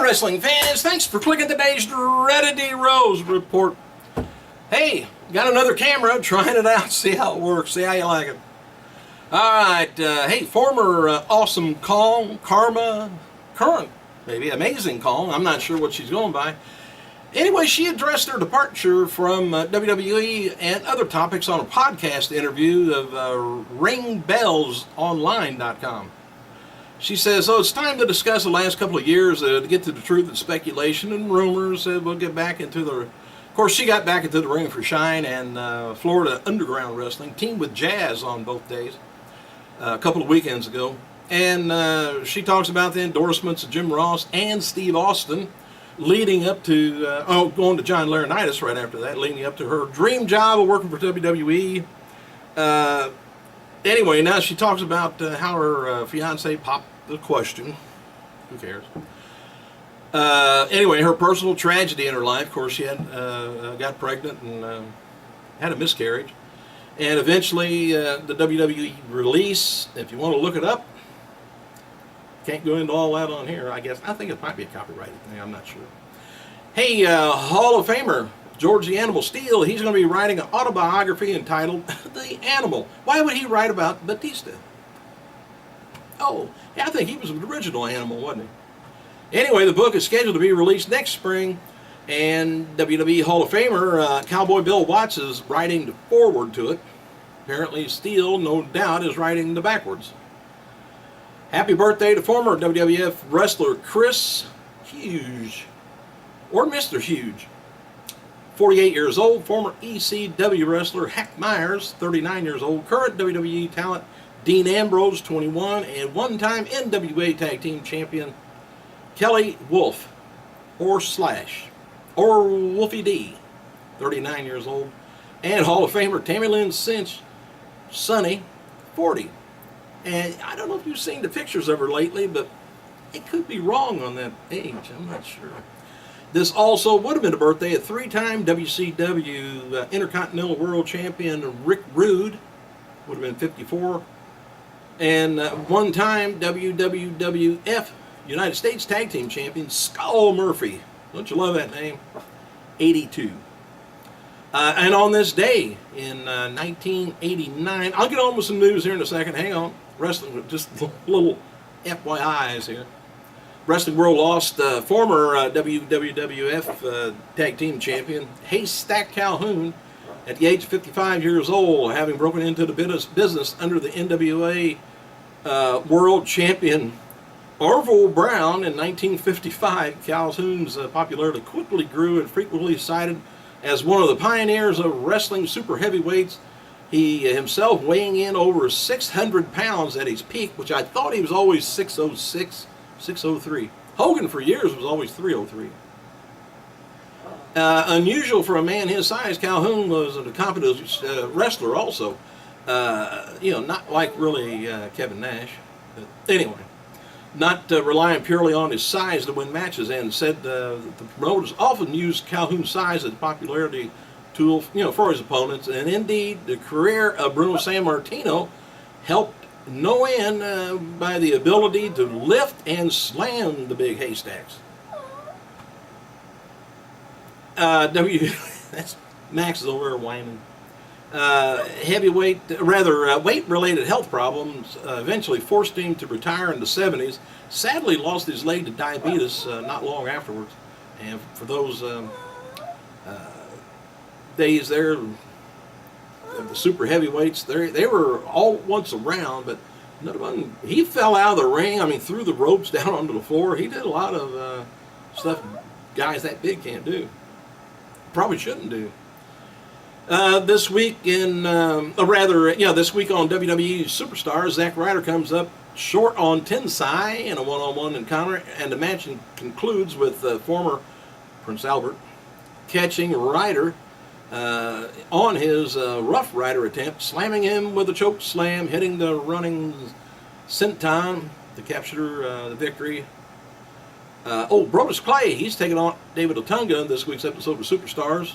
wrestling fans, thanks for clicking today's Dreaded Rose report. Hey, got another camera, trying it out, see how it works, see how you like it. Alright, hey, former awesome Kong, KHARMA, current, maybe, amazing Kong, I'm not sure what she's going by. Anyway, she addressed her departure from WWE and other topics on a podcast interview of ringbellsonline.com. She says, so it's time to discuss the last couple of years to get to the truth and speculation and rumors. We'll get back into the... Of course, she got back into the ring for Shine and Florida Underground Wrestling, teamed with Jazz on both days a couple of weekends ago. And she talks about the endorsements of Jim Ross and Steve Austin leading up to, going to John Laurinaitis right after that, leading up to her dream job of working for WWE. Anyway, now she talks about how her fiance popped the question. Who cares? Anyway, her personal tragedy in her life. Of course, she had got pregnant and had a miscarriage. And eventually, the WWE release, if you want to look it up, can't go into all that on here, I guess. I think it might be a copyrighted thing, I'm not sure. Hey, Hall of Famer George the Animal Steele, he's going to be writing an autobiography entitled The Animal. Why would he write about Batista? Oh, yeah, I think he was the original Animal, wasn't he? Anyway, the book is scheduled to be released next spring, and WWE Hall of Famer Cowboy Bill Watts is writing the foreword to it. Apparently Steele, no doubt, is writing the backwards. Happy birthday to former WWF wrestler Chris Huge, or Mr. Huge. 48 years old, former ECW wrestler Hack Myers, 39 years old, current WWE talent Dean Ambrose, 21, and one-time NWA Tag Team Champion Kelly Wolf, or Slash, or Wolfie D, 39 years old, and Hall of Famer Tammy Lynn Cinch, Sonny, 40. And I don't know if you've seen the pictures of her lately, but it could be wrong on that age, I'm not sure. This also would have been the birthday of three-time WCW Intercontinental World Champion Rick Rude, would have been 54, and one-time WWF United States Tag Team Champion Skull Murphy. Don't you love that name? 82. And on this day in 1989, I'll get on with some news here in a second. Hang on. Wrestling, just little FYIs here. Wrestling World lost former WWF Tag Team Champion Haystack Calhoun at the age of 55 years old, having broken into the business under the NWA World Champion Orville Brown in 1955. Calhoun's popularity quickly grew and frequently cited as one of the pioneers of wrestling super heavyweights. He himself weighing in over 600 pounds at his peak, which I thought he was always 606. 603. Hogan for years was always 303. Unusual for a man his size, Calhoun was an accomplished wrestler also. Not like really Kevin Nash. But anyway, not relying purely on his size to win matches, and said the promoters often used Calhoun's size as a popularity tool, for his opponents. And indeed, the career of Bruno Sammartino helped no end by the ability to lift and slam the big haystacks. That's Max is over there whining. Weight-related health problems eventually forced him to retire in the 70s. Sadly, lost his leg to diabetes not long afterwards. And for those days there, the super heavyweights, they were all once around, but none of them, he fell out of the ring, threw the ropes down onto the floor. He did a lot of stuff guys that big can't do. Probably shouldn't do. This week this week on WWE Superstars, Zack Ryder comes up short on Tensai in a one-on-one encounter, and the match concludes with former Prince Albert catching Ryder on his Rough Rider attempt, slamming him with a choke slam, hitting the running senton to capture the victory. Brodus Clay, he's taking on David Otunga in this week's episode of Superstars.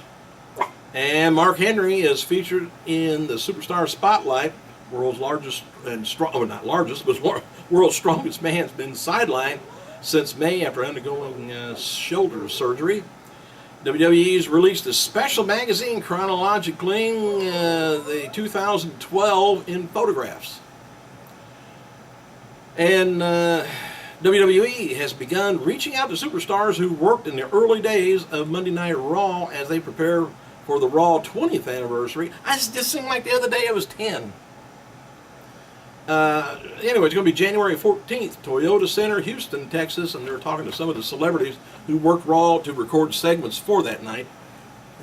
And Mark Henry is featured in the Superstar Spotlight. World's largest and strong, not largest, but world's strongest man's been sidelined since May after undergoing shoulder surgery. WWE's released a special magazine chronologically the 2012 in photographs. And WWE has begun reaching out to superstars who worked in the early days of Monday Night Raw as they prepare for the Raw 20th anniversary. I just seemed like the other day it was 10. Anyway, it's going to be January 14th, Toyota Center, Houston, Texas, and they're talking to some of the celebrities who worked Raw to record segments for that night.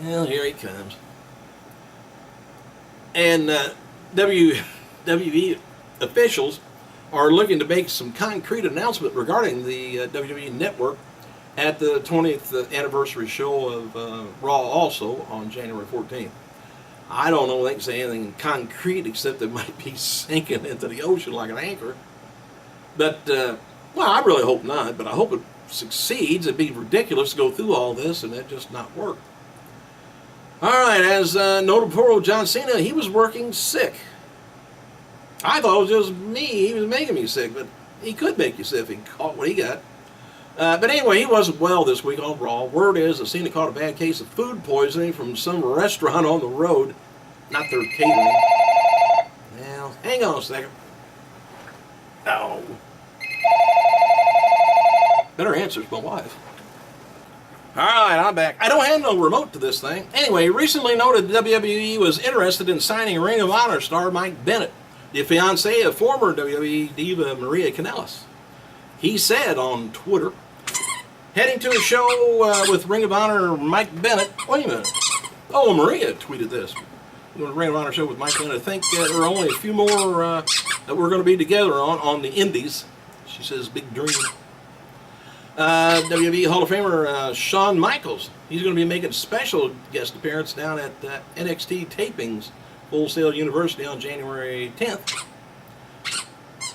Well, here he comes. And WWE officials are looking to make some concrete announcement regarding the WWE Network at the 20th anniversary show of Raw also on January 14th. I don't know if they can say anything concrete except it might be sinking into the ocean like an anchor. But, well, I really hope not, but I hope it succeeds. It'd be ridiculous to go through all this and it just not work. All right, as noted before, John Cena, he was working sick. I thought it was just me. He was making me sick, but he could make you sick if he caught what he got. But anyway, he wasn't well this week on Raw. Word is that Cena caught a bad case of food poisoning from some restaurant on the road. Not their catering. Now, hang on a second. Oh. Better answer is my wife. All right, I'm back. I don't have no remote to this thing. Anyway, recently noted WWE was interested in signing Ring of Honor star Mike Bennett, the fiancé of former WWE diva Maria Kanellis. He said on Twitter, heading to a show with Ring of Honor Mike Bennett. Wait a minute. Oh, Maria tweeted this. Doing a Ring of Honor show with Mike Bennett. I think there are only a few more that we're going to be together on the Indies. She says, big dream. WWE Hall of Famer Shawn Michaels. He's going to be making a special guest appearance down at NXT Tapings, Full Sail University on January 10th.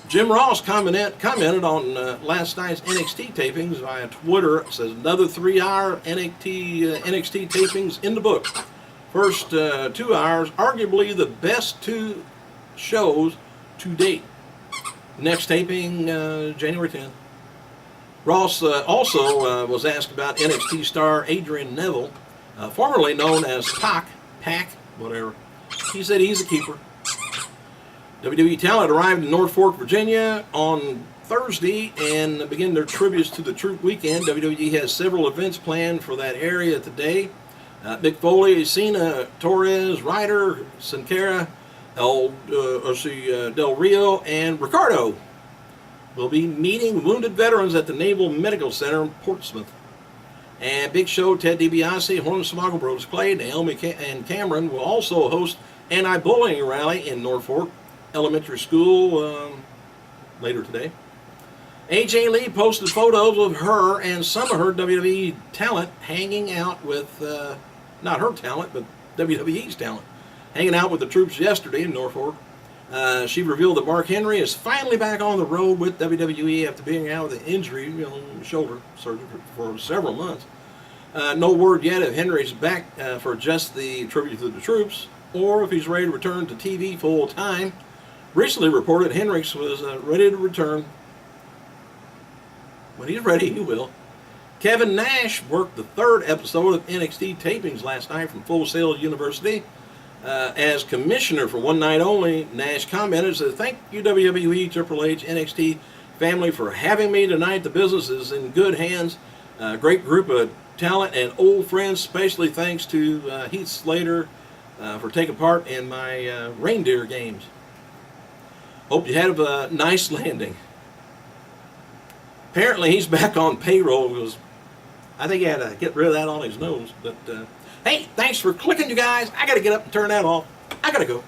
Jim Ross commented on last night's NXT tapings via Twitter. It says another 3-hour NXT tapings in the book. First 2 hours, arguably the best 2 shows to date. Next taping, January 10th. Ross also was asked about NXT star Adrian Neville, formerly known as Pac, whatever. He said he's a keeper. WWE talent arrived in North Fork, Virginia on Thursday and began their tributes to the Troop Weekend. WWE has several events planned for that area today. Mick Foley, Cena, Torres, Ryder, Sin Cara, Del Rio, and Ricardo will be meeting wounded veterans at the Naval Medical Center in Portsmouth. And Big Show, Ted DiBiase, Hornswoggle Bros Clay, Naomi and Cameron will also host anti-bullying rally in Norfolk Elementary School later today. AJ Lee posted photos of her and some of her WWE talent hanging out with, not her talent, but WWE's talent, hanging out with the troops yesterday in Norfolk. She revealed that Mark Henry is finally back on the road with WWE after being out with an injury, shoulder surgery for several months. No word yet if Henry's back for just the tribute to the troops or if he's ready to return to TV full time. Recently reported Hendricks was ready to return. When he's ready, he will. Kevin Nash worked the 3rd episode of NXT tapings last night from Full Sail University. As commissioner for one night only, Nash commented, said, "Thank you WWE, Triple H, NXT family for having me tonight. The business is in good hands. Great group of talent and old friends, especially thanks to Heath Slater for taking part in my reindeer games. Hope you had a nice landing." Apparently he's back on payroll because I think he had to get rid of that on his nose. But hey, thanks for clicking, you guys. I got to get up and turn that off. I got to go.